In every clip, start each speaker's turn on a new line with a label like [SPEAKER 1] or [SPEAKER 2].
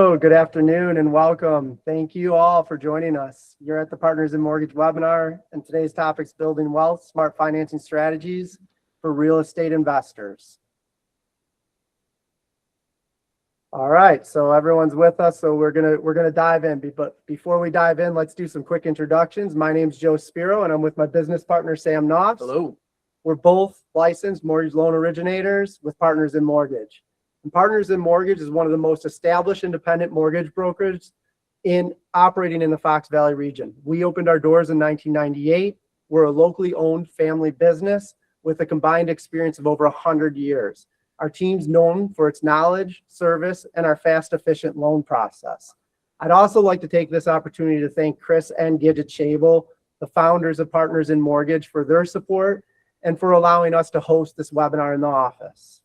[SPEAKER 1] Good afternoon and welcome. Thank you all for joining us. You're at the Partners in Mortgage webinar, and today's topic is building wealth, smart financing strategies for real estate investors. All right, so everyone's with us, so we're gonna dive in. But before we dive in, let's do some quick introductions. My name's Joe Spero, and I'm with my business partner Sam Noffs.
[SPEAKER 2] Hello.
[SPEAKER 1] We're both licensed mortgage loan originators with Partners in Mortgage. And Partners in Mortgage is one of the most established independent mortgage brokers operating in the Fox Valley region. We opened our doors in 1998. We're a locally owned family business with a combined experience of over 100 years. Our team's known for its knowledge, service, and our fast, efficient loan process. I'd also like to take this opportunity to thank Chris and Gidget Chabel, the founders of Partners in Mortgage, for their support and for allowing us to host this webinar in the office.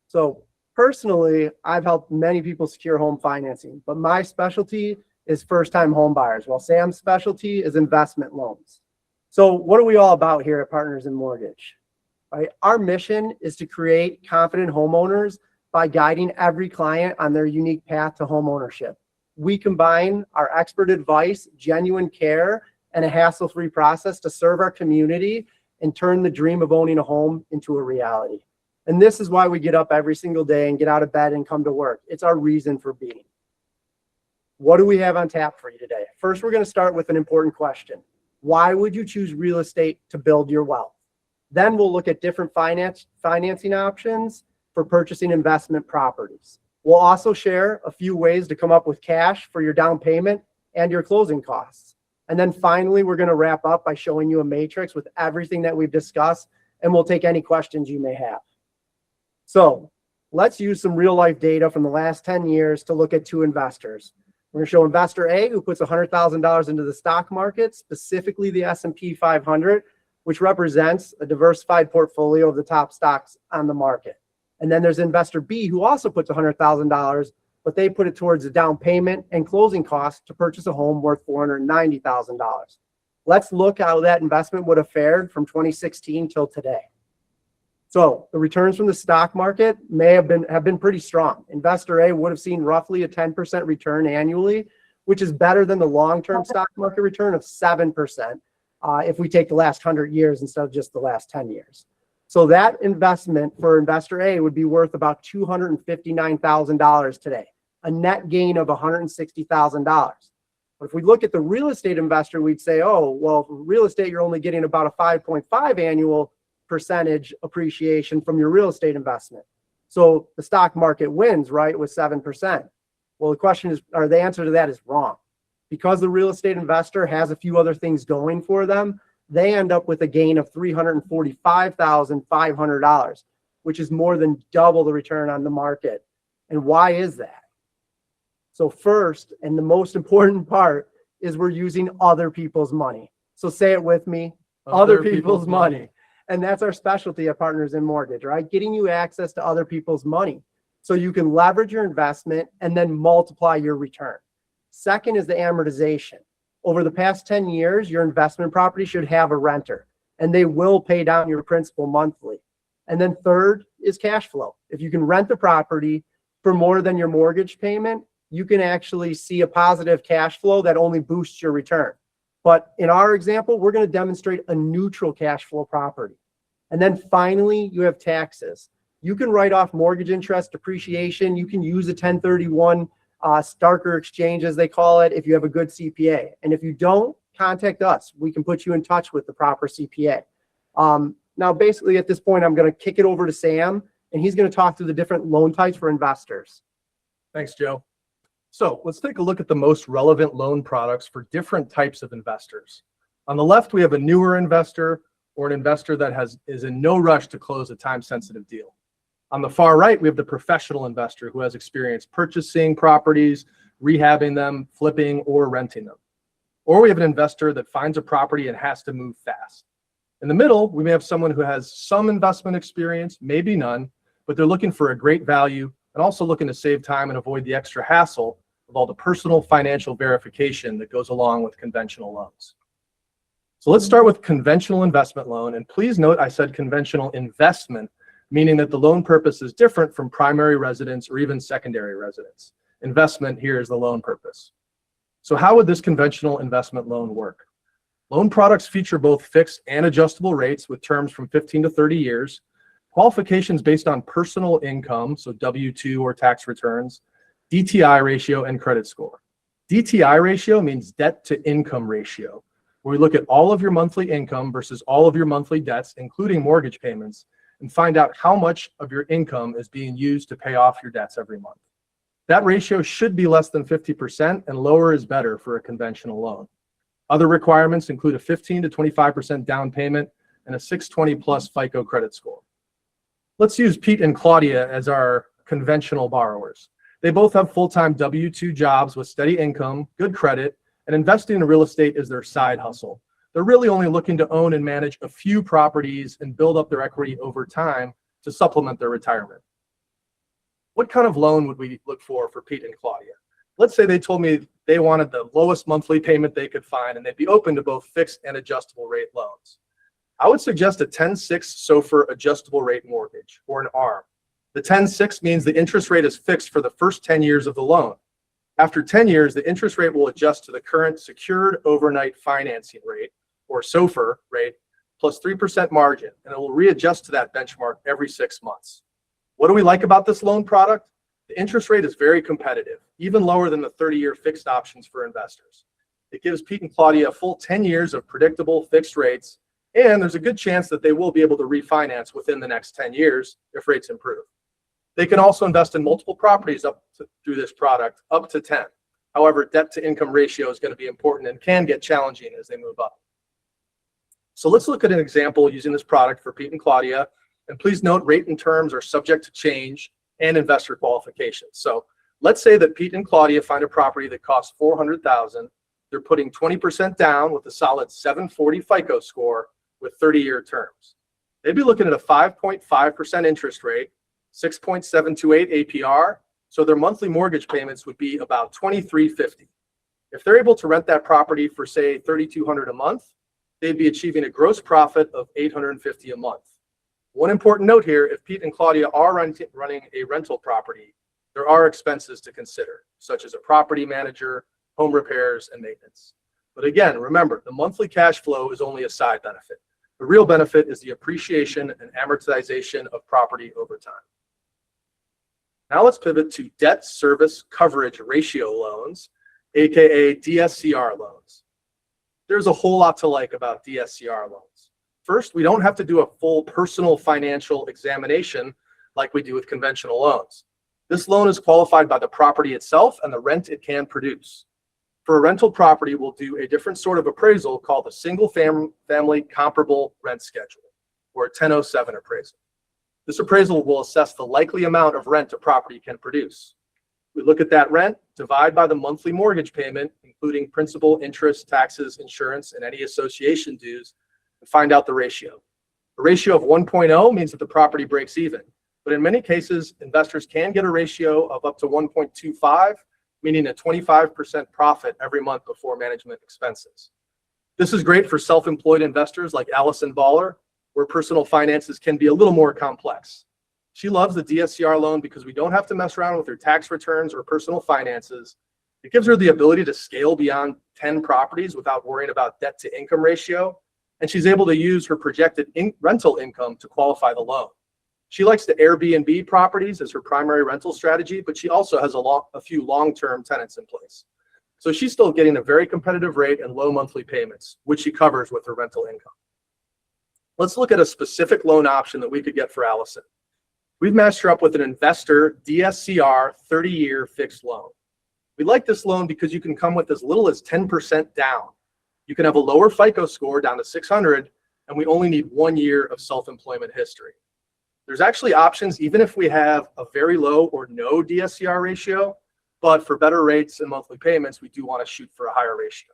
[SPEAKER 1] So, personally, I've helped many people secure home financing, but my specialty is first-time home buyers, while Sam's specialty is investment loans. So what are we all about here at Partners in Mortgage? Right? Our mission is to create confident homeowners by guiding every client on their unique path to home ownership. We combine our expert advice, genuine care, and a hassle-free process to serve our community and turn the dream of owning a home into a reality. And this is why we get up every single day and get out of bed and come to work. It's our reason for being. What do we have on tap for you today? First, we're going to start with an important question. Why would you choose real estate to build your wealth? Then we'll look at different financing options for purchasing investment properties. We'll also share a few ways to come up with cash for your down payment and your closing costs. And then finally, we're going to wrap up by showing you a matrix with everything that we've discussed, and we'll take any questions you may have. So let's use some real life data from the last 10 years to look at two investors. We're going to show investor A, who puts $100,000 into the stock market, specifically the S&P 500, which represents a diversified portfolio of the top stocks on the market. And then there's investor B, who also puts $100,000, but they put it towards a down payment and closing costs to purchase a home worth $490,000. Let's look how that investment would have fared from 2016 till today. So the returns from the stock market may have been pretty strong. Investor A would have seen roughly a 10% return annually, which is better than the long-term stock market return of 7% if we take the last 100 years instead of just the last 10 years. So that investment for investor A would be worth about $259,000 today, a net gain of $160,000. But if we look at the real estate investor, we'd say, oh, well, for real estate, you're only getting about a 5.5 annual percentage appreciation from your real estate investment. So the stock market wins, right, with 7%. Well, the question is, or the answer to that is wrong. Because the real estate investor has a few other things going for them, they end up with a gain of $345,500, which is more than double the return on the market. And why is that? So first, and the most important part, is we're using other people's money. So say it with me, other people's money. And that's our specialty at Partners in Mortgage, right? Getting you access to other people's money so you can leverage your investment and then multiply your return. Second is the amortization. Over the past 10 years, your investment property should have a renter, and they will pay down your principal monthly. And then third is cash flow. If you can rent the property for more than your mortgage payment, you can actually see a positive cash flow that only boosts your return. But in our example, we're going to demonstrate a neutral cash flow property. And then finally, you have taxes. You can write off mortgage interest, depreciation. You can use a 1031 Starker exchange, as they call it, if you have a good CPA. And if you don't, contact us. We can put you in touch with the proper CPA. Now, basically, at this point, I'm going to kick it over to Sam, and he's going to talk through the different loan types for investors.
[SPEAKER 2] Thanks, Joe. So let's take a look at the most relevant loan products for different types of investors. On the left, we have a newer investor or an investor that is in no rush to close a time-sensitive deal. On the far right, we have the professional investor who has experience purchasing properties, rehabbing them, flipping, or renting them. Or we have an investor that finds a property and has to move fast. In the middle, we may have someone who has some investment experience, maybe none, but they're looking for a great value and also looking to save time and avoid the extra hassle of all the personal financial verification that goes along with conventional loans. So let's start with conventional investment loan. And please note I said conventional investment, meaning that the loan purpose is different from primary residence or even secondary residence. Investment here is the loan purpose. So how would this conventional investment loan work? Loan products feature both fixed and adjustable rates with terms from 15 to 30 years, qualifications based on personal income, so W-2 or tax returns, DTI ratio, and credit score. DTI ratio means debt to income ratio, where we look at all of your monthly income versus all of your monthly debts, including mortgage payments, and find out how much of your income is being used to pay off your debts every month. That ratio should be less than 50%, and lower is better for a conventional loan. Other requirements include a 15 to 25% down payment and a 620 plus FICO credit score. Let's use Pete and Claudia as our conventional borrowers. They both have full-time W-2 jobs with steady income, good credit, and investing in real estate is their side hustle. They're really only looking to own and manage a few properties and build up their equity over time to supplement their retirement. What kind of loan would we look for Pete and Claudia? Let's say they told me they wanted the lowest monthly payment they could find, and they'd be open to both fixed and adjustable rate loans. I would suggest a 10-6 SOFR adjustable rate mortgage, or an ARM. The 10-6 means the interest rate is fixed for the first 10 years of the loan. After 10 years, the interest rate will adjust to the current secured overnight financing rate, or SOFR rate, plus 3% margin, and it will readjust to that benchmark every 6 months. What do we like about this loan product? The interest rate is very competitive, even lower than the 30-year fixed options for investors. It gives Pete and Claudia a full 10 years of predictable fixed rates, and there's a good chance that they will be able to refinance within the next 10 years if rates improve. They can also invest in multiple properties through this product, up to 10. However, debt to income ratio is going to be important and can get challenging as they move up. So let's look at an example using this product for Pete and Claudia. And please note, rate and terms are subject to change and investor qualifications. So let's say that Pete and Claudia find a property that costs $400,000. They're putting 20% down with a solid 740 FICO score with 30-year terms. They'd be looking at a 5.5% interest rate, 6.728 APR. So their monthly mortgage payments would be about $2,350. If they're able to rent that property for, say, $3,200 a month, they'd be achieving a gross profit of $850 a month. One important note here, if Pete and Claudia are running a rental property, there are expenses to consider, such as a property manager, home repairs, and maintenance. But again, remember, the monthly cash flow is only a side benefit. The real benefit is the appreciation and amortization of property over time. Now let's pivot to debt service coverage ratio loans, aka DSCR loans. There's a whole lot to like about DSCR loans. First, we don't have to do a full personal financial examination like we do with conventional loans. This loan is qualified by the property itself and the rent it can produce. For a rental property, we'll do a different sort of appraisal called a single family comparable rent schedule, or a 1007 appraisal. This appraisal will assess the likely amount of rent a property can produce. We look at that rent, divide by the monthly mortgage payment, including principal, interest, taxes, insurance, and any association dues, and find out the ratio. A ratio of 1.0 means that the property breaks even, but in many cases, investors can get a ratio of up to 1.25, meaning a 25% profit every month before management expenses. This is great for self-employed investors like Allison Baller, where personal finances can be a little more complex. She loves the DSCR loan because we don't have to mess around with her tax returns or personal finances. It gives her the ability to scale beyond 10 properties without worrying about debt to income ratio, and she's able to use her projected rental income to qualify the loan. She likes the Airbnb properties as her primary rental strategy, but she also has a few long-term tenants in place. So she's still getting a very competitive rate and low monthly payments, which she covers with her rental income. Let's look at a specific loan option that we could get for Allison. We've matched her up with an investor DSCR 30-year fixed loan. We like this loan because you can come with as little as 10% down. You can have a lower FICO score down to 600, and we only need 1 year of self-employment history. There's actually options even if we have a very low or no DSCR ratio, but for better rates and monthly payments, we do want to shoot for a higher ratio.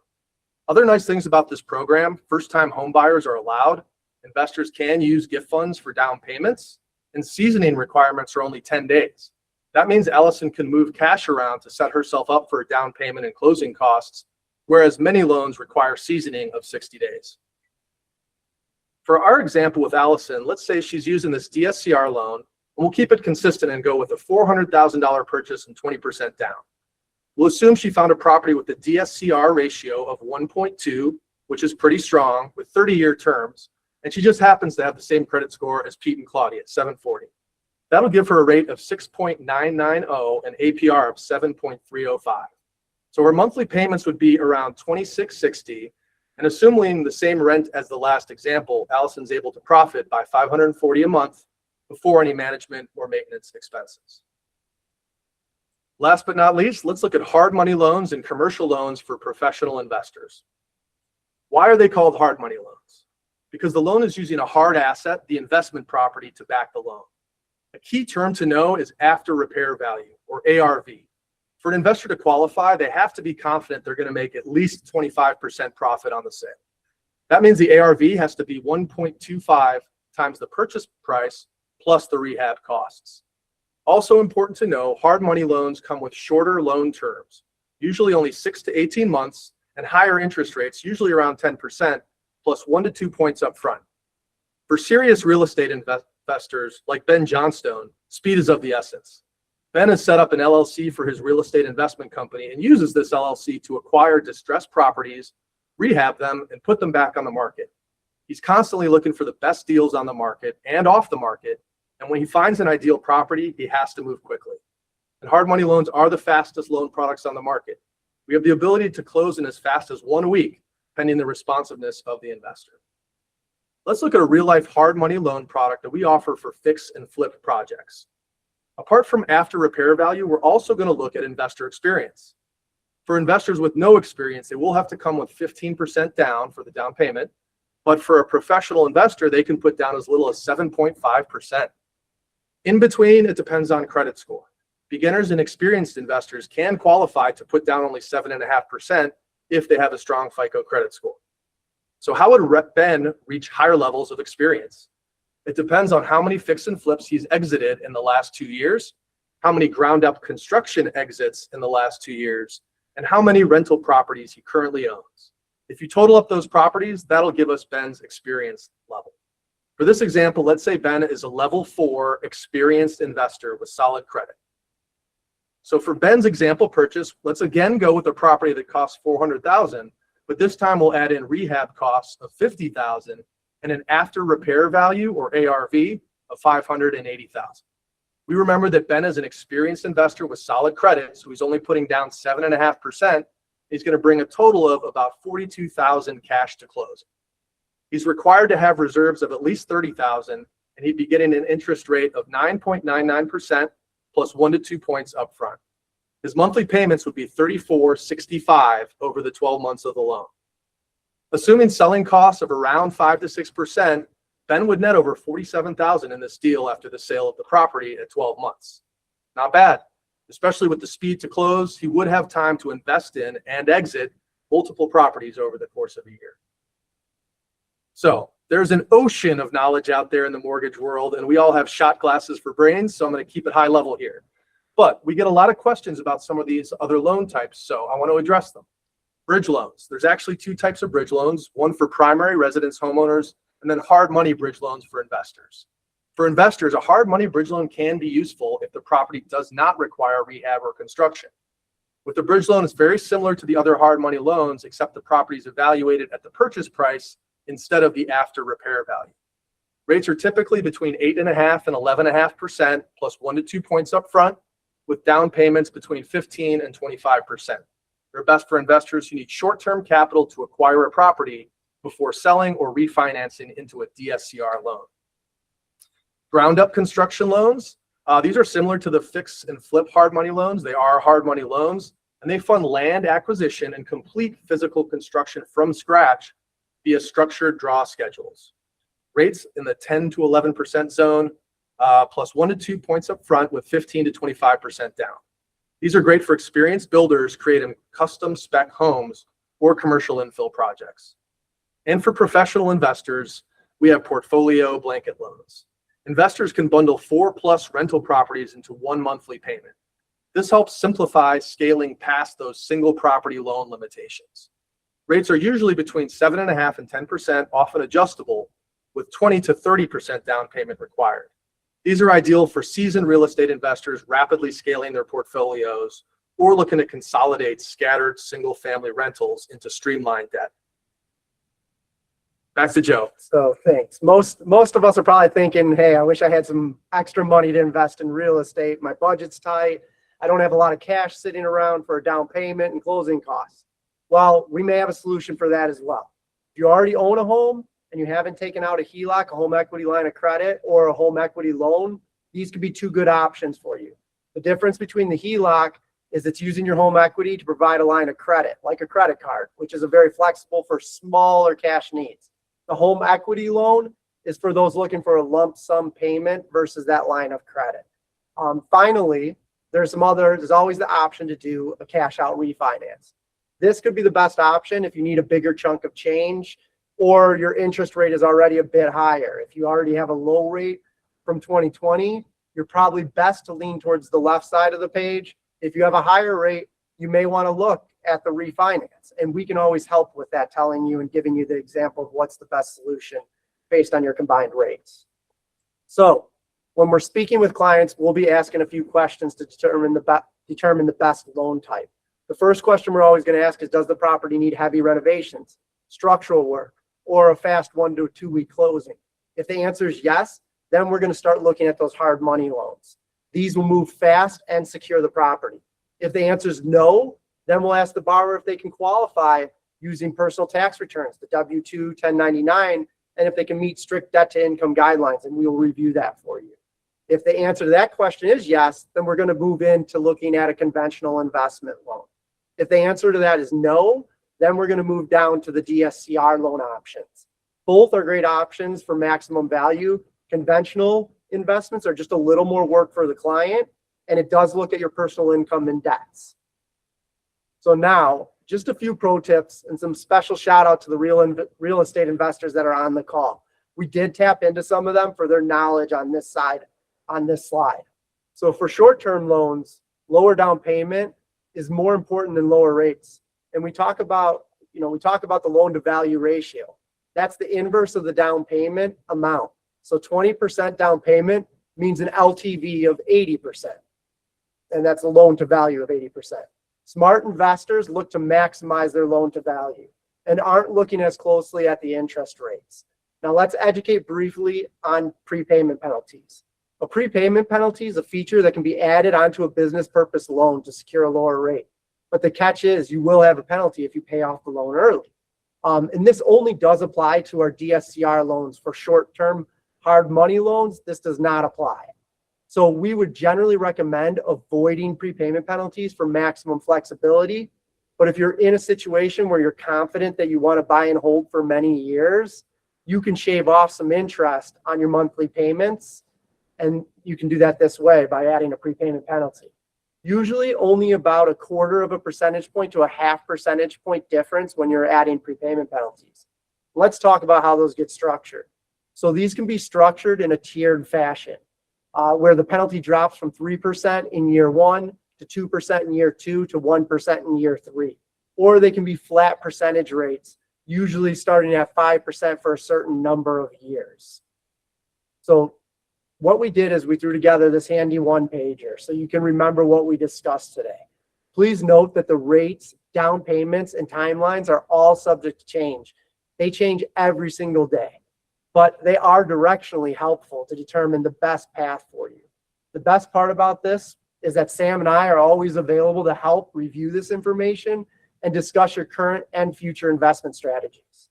[SPEAKER 2] Other nice things about this program, first-time home buyers are allowed. Investors can use gift funds for down payments, and seasoning requirements are only 10 days. That means Allison can move cash around to set herself up for a down payment and closing costs, whereas many loans require seasoning of 60 days. For our example with Allison, let's say she's using this DSCR loan, and we'll keep it consistent and go with a $400,000 purchase and 20% down. We'll assume she found a property with a DSCR ratio of 1.2, which is pretty strong, with 30-year terms, and she just happens to have the same credit score as Pete and Claudia at 740. That'll give her a rate of 6.990 and APR of 7.305. So her monthly payments would be around $26.60, and assuming the same rent as the last example, Allison's able to profit by $540 a month before any management or maintenance expenses. Last but not least, let's look at hard money loans and commercial loans for professional investors. Why are they called hard money loans? Because the loan is using a hard asset, the investment property, to back the loan. A key term to know is after repair value, or ARV. For an investor to qualify, they have to be confident they're going to make at least 25% profit on the sale. That means the ARV has to be 1.25 times the purchase price plus the rehab costs. Also important to know, hard money loans come with shorter loan terms, usually only 6 to 18 months, and higher interest rates, usually around 10%, plus 1 to 2 points up front. For serious real estate investors like Ben Johnstone, speed is of the essence. Ben has set up an LLC for his real estate investment company and uses this LLC to acquire distressed properties, rehab them, and put them back on the market. He's constantly looking for the best deals on the market and off the market, and when he finds an ideal property, he has to move quickly. And hard money loans are the fastest loan products on the market. We have the ability to close in as fast as 1 week, pending the responsiveness of the investor. Let's look at a real-life hard money loan product that we offer for fix and flip projects. Apart from after repair value, we're also going to look at investor experience. For investors with no experience, they will have to come with 15% down for the down payment, but for a professional investor, they can put down as little as 7.5%. In between, it depends on credit score. Beginners and experienced investors can qualify to put down only 7.5% if they have a strong FICO credit score. So how would Ben reach higher levels of experience? It depends on how many fix and flips he's exited in the last 2 years, how many ground up construction exits in the last 2 years, and how many rental properties he currently owns. If you total up those properties, that'll give us Ben's experience level. For this example, let's say Ben is a level 4 experienced investor with solid credit. So for Ben's example purchase, let's again go with a property that costs $400,000, but this time we'll add in rehab costs of $50,000 and an after repair value, or ARV, of $580,000. We remember that Ben is an experienced investor with solid credit, so he's only putting down 7.5%. He's going to bring a total of about $42,000 cash to close. He's required to have reserves of at least $30,000, and he'd be getting an interest rate of 9.99% plus 1 to 2 points up front. His monthly payments would be $34.65 over the 12 months of the loan. Assuming selling costs of around 5 to 6%, Ben would net over $47,000 in this deal after the sale of the property at 12 months. Not bad, especially with the speed to close. He would have time to invest in and exit multiple properties over the course of a year. So there's an ocean of knowledge out there in the mortgage world, and we all have shot glasses for brains, so I'm going to keep it high level here. But we get a lot of questions about some of these other loan types, so I want to address them. Bridge loans. There's actually 2 types of bridge loans, one for primary residence homeowners and then hard money bridge loans for investors. For investors, a hard money bridge loan can be useful if the property does not require rehab or construction. With the bridge loan, it's very similar to the other hard money loans, except the property is evaluated at the purchase price instead of the after repair value. Rates are typically between 8.5% and 11.5% plus 1 to 2 points up front, with down payments between 15 and 25%. They're best for investors who need short-term capital to acquire a property before selling or refinancing into a DSCR loan. Ground-up construction loans. These are similar to the fix and flip hard money loans. They are hard money loans, and they fund land acquisition and complete physical construction from scratch via structured draw schedules. Rates in the 10 to 11% zone, plus 1 to 2 points up front with 15 to 25% down. These are great for experienced builders creating custom spec homes or commercial infill projects. And for professional investors, we have portfolio blanket loans. Investors can bundle 4+ rental properties into 1 monthly payment. This helps simplify scaling past those single property loan limitations. Rates are usually between 7.5% and 10%, often adjustable, with 20 to 30% down payment required. These are ideal for seasoned real estate investors rapidly scaling their portfolios or looking to consolidate scattered single-family rentals into streamlined debt. Back to Joe.
[SPEAKER 1] So thanks. Most of us are probably thinking, hey, I wish I had some extra money to invest in real estate. My budget's tight. I don't have a lot of cash sitting around for a down payment and closing costs. Well, we may have a solution for that as well. If you already own a home and you haven't taken out a HELOC, a home equity line of credit, or a home equity loan, these could be two good options for you. The difference between the HELOC is it's using your home equity to provide a line of credit, like a credit card, which is a very flexible for smaller cash needs. The home equity loan is for those looking for a lump sum payment versus that line of credit. Finally, there's always the option to do a cash out refinance. This could be the best option if you need a bigger chunk of change or your interest rate is already a bit higher. If you already have a low rate from 2020, you're probably best to lean towards the left side of the page. If you have a higher rate, you may want to look at the refinance, and we can always help with that, telling you and giving you the example of what's the best solution based on your combined rates. So when we're speaking with clients, we'll be asking a few questions to determine the best loan type. The first question we're always going to ask is, does the property need heavy renovations, structural work, or a fast 1 to 2 week closing? If the answer is yes, then we're going to start looking at those hard money loans. These will move fast and secure the property. If the answer is no, then we'll ask the borrower if they can qualify using personal tax returns, the W-2, 1099, and if they can meet strict debt to income guidelines, and we will review that for you. If the answer to that question is yes, then we're going to move into looking at a conventional investment loan. If the answer to that is no, then we're going to move down to the DSCR loan options. Both are great options for maximum value. Conventional investments are just a little more work for the client, and it does look at your personal income and debts. So now, just a few pro tips and some special shout out to the real estate investors that are on the call. We did tap into some of them for their knowledge on this side, on this slide. So for short-term loans, lower down payment is more important than lower rates. And we talk about the loan to value ratio. That's the inverse of the down payment amount. So 20% down payment means an LTV of 80%. And that's a loan to value of 80%. Smart investors look to maximize their loan to value and aren't looking as closely at the interest rates. Now let's educate briefly on prepayment penalties. A prepayment penalty is a feature that can be added onto a business purpose loan to secure a lower rate. But the catch is you will have a penalty if you pay off the loan early. And this only does apply to our DSCR loans. For short-term hard money loans, this does not apply. So we would generally recommend avoiding prepayment penalties for maximum flexibility. But if you're in a situation where you're confident that you want to buy and hold for many years, you can shave off some interest on your monthly payments. And you can do that this way by adding a prepayment penalty. Usually only about 1/4 percentage point to a 1/2 percentage point difference when you're adding prepayment penalties. Let's talk about how those get structured. So these can be structured in a tiered fashion. Where the penalty drops from 3% in year 1 to 2% in year 2 to 1% in year 3. Or they can be flat percentage rates, usually starting at 5% for a certain number of years. So what we did is we threw together this handy one-pager so you can remember what we discussed today. Please note that the rates, down payments, and timelines are all subject to change. They change every single day. But they are directionally helpful to determine the best path for you. The best part about this is that Sam and I are always available to help review this information and discuss your current and future investment strategies.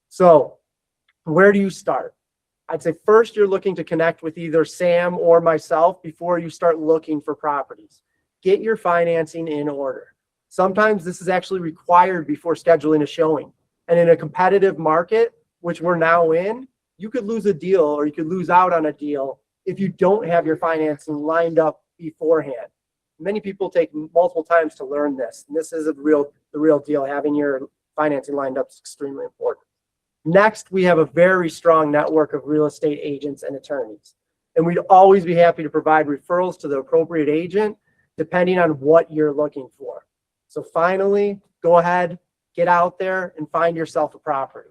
[SPEAKER 1] So where do you start? I'd say first you're looking to connect with either Sam or myself before you start looking for properties. Get your financing in order. Sometimes this is actually required before scheduling a showing. And in a competitive market, which we're now in, you could lose a deal or you could lose out on a deal if you don't have your financing lined up beforehand. Many people take multiple times to learn this, and this is the real deal. Having your financing lined up is extremely important. Next, we have a very strong network of real estate agents and attorneys, and we'd always be happy to provide referrals to the appropriate agent depending on what you're looking for. So finally, go ahead, get out there and find yourself a property.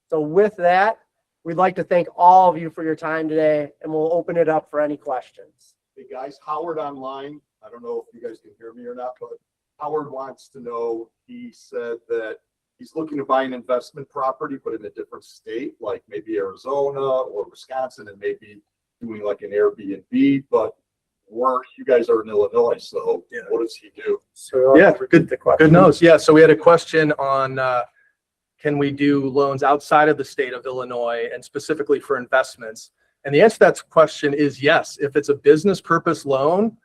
[SPEAKER 1] So with that, we'd like to thank all of you for your time today, and we'll open it up for any questions.
[SPEAKER 3] Hey guys, Howard online. I don't know if you guys can hear me or not, but Howard wants to know, he said that he's looking to buy an investment property, but in a different state, like maybe Arizona or Wisconsin, and maybe doing like an Airbnb, but you guys are in Illinois, so
[SPEAKER 2] Yeah.
[SPEAKER 3] what does he do?
[SPEAKER 1] So
[SPEAKER 2] Yeah,
[SPEAKER 1] repeat the question.
[SPEAKER 2] Good notes. Yeah, so we had a question on can we do loans outside of the state of Illinois and specifically for investments? And the answer to that question is yes. If it's a business purpose loan,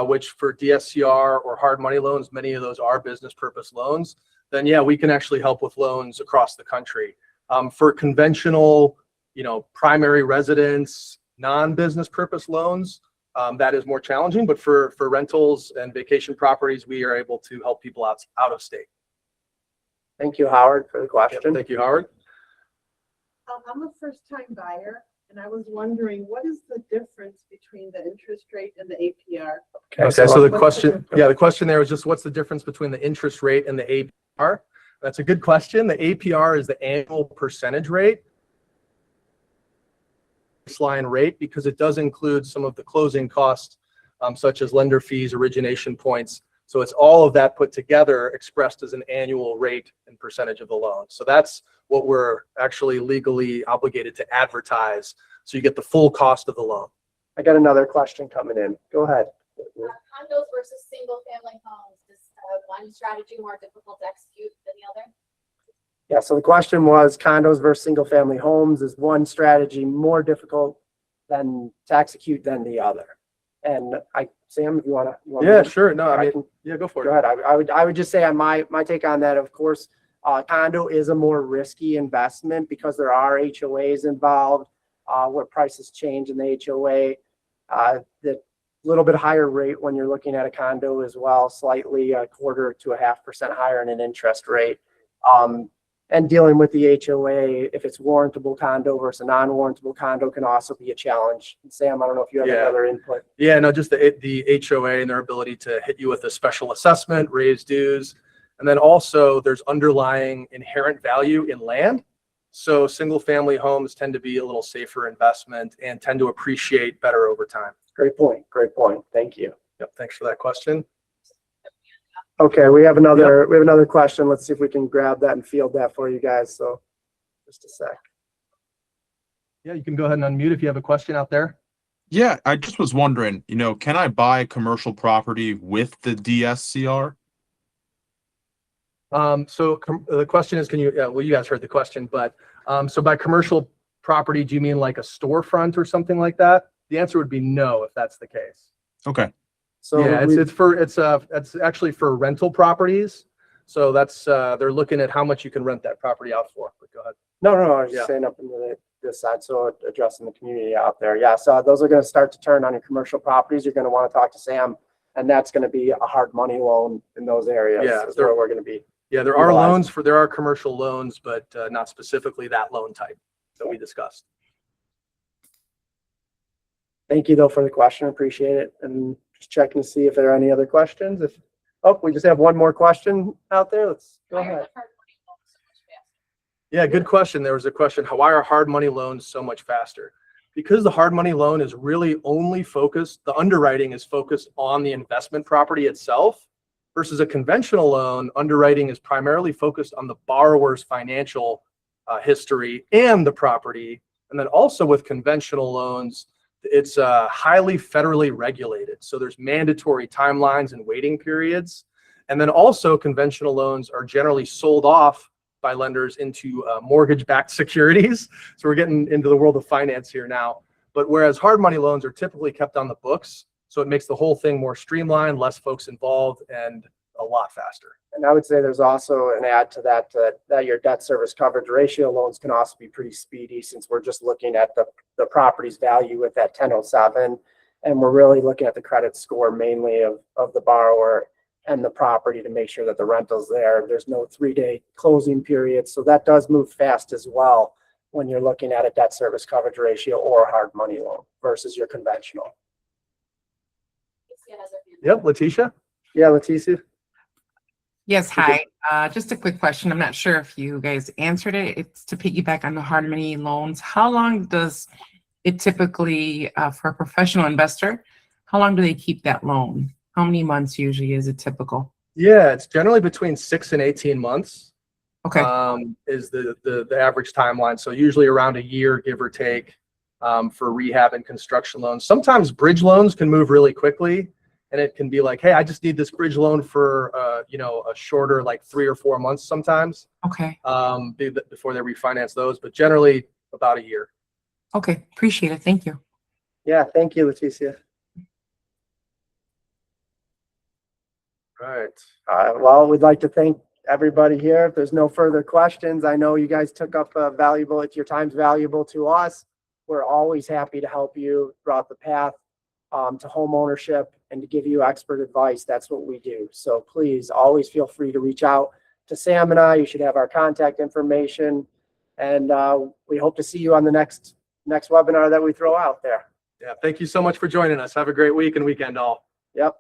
[SPEAKER 2] which for DSCR or hard money loans, many of those are business purpose loans, then yeah, we can actually help with loans across the country. For conventional, primary residence, non-business purpose loans, that is more challenging, but for rentals and vacation properties, we are able to help people out of state.
[SPEAKER 1] Thank you, Howard, for the question.
[SPEAKER 2] Thank you, Howard.
[SPEAKER 4] I'm a first-time buyer, and I was wondering, what is the difference between the interest rate and the APR?
[SPEAKER 2] Okay, so the
[SPEAKER 4] what's the
[SPEAKER 2] question there was just what's the difference between the interest rate and the APR? That's a good question. The APR is the annual percentage rate, baseline rate, because it does include some of the closing costs, such as lender fees, origination points. So it's all of that put together, expressed as an annual rate and percentage of the loan. So that's what we're actually legally obligated to advertise. So you get the full cost of the loan.
[SPEAKER 1] I got another question coming in. Go ahead.
[SPEAKER 5] Condos versus single family homes, is one strategy more difficult to execute than the other?
[SPEAKER 1] Yeah, so the question was condos versus single family homes, is one strategy more difficult to execute than the other? And Sam, if you want to.
[SPEAKER 2] Yeah, sure. No,
[SPEAKER 1] I can
[SPEAKER 2] yeah, go for
[SPEAKER 1] go
[SPEAKER 2] it.
[SPEAKER 1] ahead. I would just say on my take on that, of course, condo is a more risky investment because there are HOAs involved, where prices change in the HOA. The little bit higher rate when you're looking at a condo as well, slightly 1/4 to 1/2% higher in an interest rate. And dealing with the HOA, if it's warrantable condo versus a non-warrantable condo, can also be a challenge. Sam, I don't know if you have any other input.
[SPEAKER 2] Yeah, no, just the HOA and their ability to hit you with a special assessment, raise dues. And then also there's underlying inherent value in land. So single family homes tend to be a little safer investment and tend to appreciate better over time.
[SPEAKER 1] Great point. Great point. Thank you.
[SPEAKER 2] Yep, thanks for that question.
[SPEAKER 1] Okay, we have another question. Let's see if we can grab that and field that for you guys. So just a sec.
[SPEAKER 2] Yeah, you can go ahead and unmute if you have a question out there.
[SPEAKER 6] Yeah, I just was wondering, can I buy commercial property with the DSCR?
[SPEAKER 2] The question is, you guys heard the question, but so by commercial property, do you mean like a storefront or something like that? The answer would be no, if that's the case.
[SPEAKER 6] Okay.
[SPEAKER 1] So
[SPEAKER 2] yeah, it's actually for rental properties. So that's they're looking at how much you can rent that property out for. But go ahead.
[SPEAKER 1] No, I was just saying up in this side, so addressing the community out there. Yeah, so those are going to start to turn on your commercial properties. You're going to want to talk to Sam, and that's going to be a hard money loan in those areas.
[SPEAKER 2] Yeah,
[SPEAKER 1] is where we're going to be.
[SPEAKER 2] Yeah, there are commercial loans, but not specifically that loan type that we discussed.
[SPEAKER 1] Thank you though for the question. Appreciate it. And just checking to see if there are any other questions. We just have one more question out there. Let's go ahead.
[SPEAKER 2] Yeah, good question. There was a question, why are hard money loans so much faster? Because the hard money loan is really only focused, the underwriting is focused on the investment property itself, versus a conventional loan, underwriting is primarily focused on the borrower's financial history and the property. And then also with conventional loans, it's highly federally regulated. So there's mandatory timelines and waiting periods. And then also conventional loans are generally sold off by lenders into mortgage-backed securities. So we're getting into the world of finance here now. But whereas hard money loans are typically kept on the books, so it makes the whole thing more streamlined, less folks involved, and a lot faster.
[SPEAKER 1] And I would say there's also an add to that, that your debt service coverage ratio loans can also be pretty speedy, since we're just looking at the property's value at that 1007. And we're really looking at the credit score mainly of the borrower and the property to make sure that the rental's there. There's no 3-day closing period. So that does move fast as well when you're looking at a debt service coverage ratio or a hard money loan versus your conventional.
[SPEAKER 2] Yep, Letitia?
[SPEAKER 1] Yeah, Leticia?
[SPEAKER 7] Yes, hi. Just a quick question. I'm not sure if you guys answered it. It's to piggyback on the hard money loans. How long does it typically, for a professional investor, how long do they keep that loan? How many months usually is it typical?
[SPEAKER 2] Yeah, it's generally between 6 and 18 months.
[SPEAKER 7] Okay,
[SPEAKER 2] Is the average timeline. So usually around a year, give or take, for rehab and construction loans. Sometimes bridge loans can move really quickly, and it can be like, hey, I just need this bridge loan for a shorter, like 3 or 4 months sometimes,
[SPEAKER 7] okay,
[SPEAKER 2] before they refinance those, but generally about a year.
[SPEAKER 7] okay. Appreciate it. Thank you.
[SPEAKER 1] Yeah, thank you, Leticia.
[SPEAKER 2] Right.
[SPEAKER 1] Well, we'd like to thank everybody here. If there's no further questions, I know you guys took up your time's valuable to us. We're always happy to help you throughout the path to home ownership and to give you expert advice. That's what we do. So please always feel free to reach out to Sam and I. You should have our contact information. And we hope to see you on the next webinar that we throw out there.
[SPEAKER 2] Yeah. Thank you so much for joining us. Have a great week and weekend all.
[SPEAKER 1] Yep.